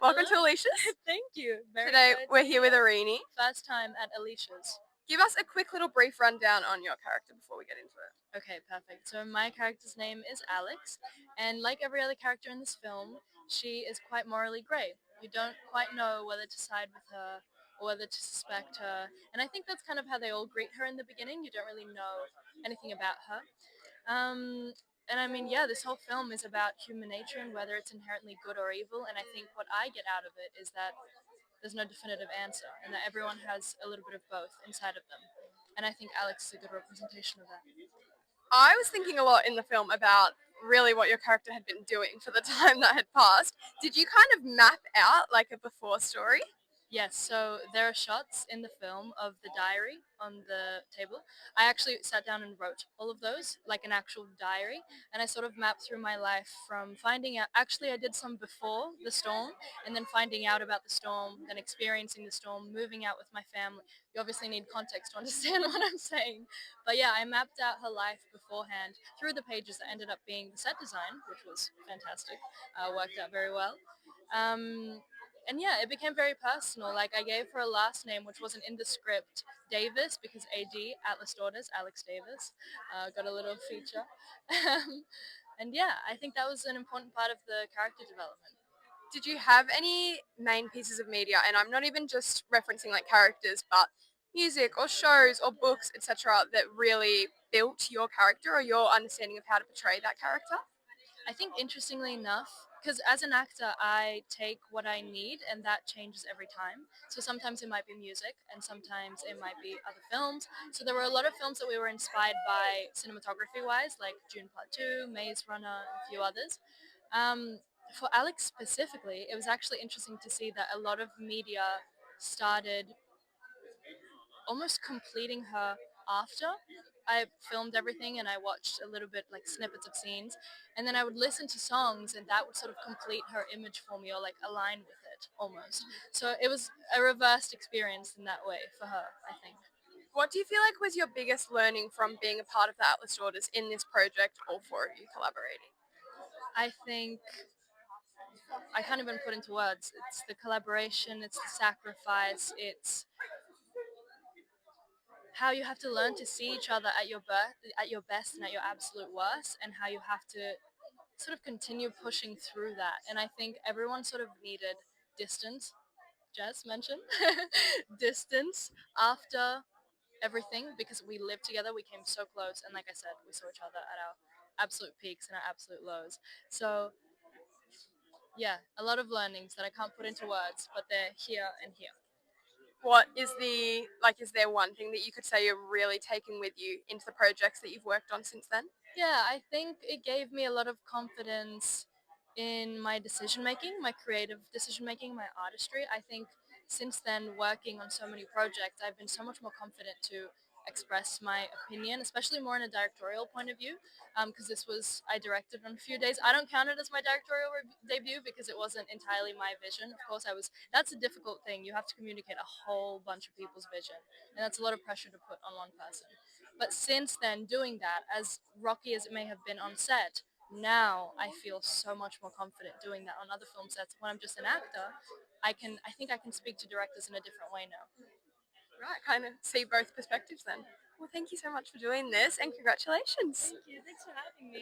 welcome to Hello. Alicia's. Thank you. Very Today excited we're to be here with Eirini. First time at Alicia's. Give us a quick little brief rundown on your character before we get into it. Okay, perfect. So my character's name is Alex, and like every other character in this film, she is quite morally grey. You don't quite know whether to side with her or whether to suspect her, and I think that's kind of how they all greet her in the beginning. You don't really know anything about her. And I mean, yeah, this whole film is about human nature and whether it's inherently good or evil, and I think what I get out of it is that there's no definitive answer and that everyone has a little bit of both inside of them. And I think Alex is a good representation of that. I was thinking a lot in the film about really what your character had been doing for the time that had passed. Did you kind of map out like a before story? Yes, so there are shots in the film of the diary on the table. I actually sat down and wrote all of those, like an actual diary, and I sort of mapped through my life from finding out, actually I did some before the storm, and then finding out about the storm, then experiencing the storm, moving out with my family. You obviously need context to understand what I'm saying. But yeah, I mapped out her life beforehand through the pages that ended up being the set design, which was fantastic, worked out very well. Um, and yeah, it became very personal. Like I gave her a last name which wasn't in the script, Davis, because AD, Atlas Daughters, Alex Davis, got a little feature. And yeah, I think that was an important part of the character development. Did you have any main pieces of media, and I'm not even just referencing like characters, but music or shows or books, etc., that really built your character or your understanding of how to portray that character? I think interestingly enough, because as an actor, I take what I need and that changes every time. So sometimes it might be music and sometimes it might be other films. So there were a lot of films that we were inspired by cinematography wise, like June Part 2, Maze Runner, and a few others. Um, for Alex specifically, it was actually interesting to see that a lot of media started almost completing her after I filmed everything and I watched a little bit like snippets of scenes, and then I would listen to songs and that would sort of complete her image for me or like align with it almost. So it was a reversed experience in that way for her, I think. What do you feel like was your biggest learning from being a part of the Atlas Daughters in this project, all four of you collaborating? I think I can't even put into words. It's the collaboration, it's the sacrifice, it's how you have to learn to see each other at at your best and at your absolute worst, and how you have to sort of continue pushing through that. And I think everyone sort of needed distance. Jess mentioned distance after everything because we lived together, we came so close, and like I said, we saw each other at our absolute peaks and our absolute lows. So yeah, a lot of learnings that I can't put into words, but they're here and here. What is the like? Is there one thing that you could say you're really taking with you into the projects that you've worked on since then? Yeah, I think it gave me a lot of confidence in my decision making, my creative decision making, my artistry. I think since then, working on so many projects, I've been so much more confident to express my opinion, especially more in a directorial point of view, because this was, I directed on a few days. I don't count it as my directorial debut because it wasn't entirely my vision. Of course, that's a difficult thing. You have to communicate a whole bunch of people's vision, and that's a lot of pressure to put on one person. But since then, doing that, as rocky as it may have been on set, now I feel so much more confident doing that on other film sets. When I'm just an actor, I think I can speak to directors in a different way now. Right, kind of see both perspectives then. Well, thank you so much for doing this and congratulations. Thank you. Thanks for having me.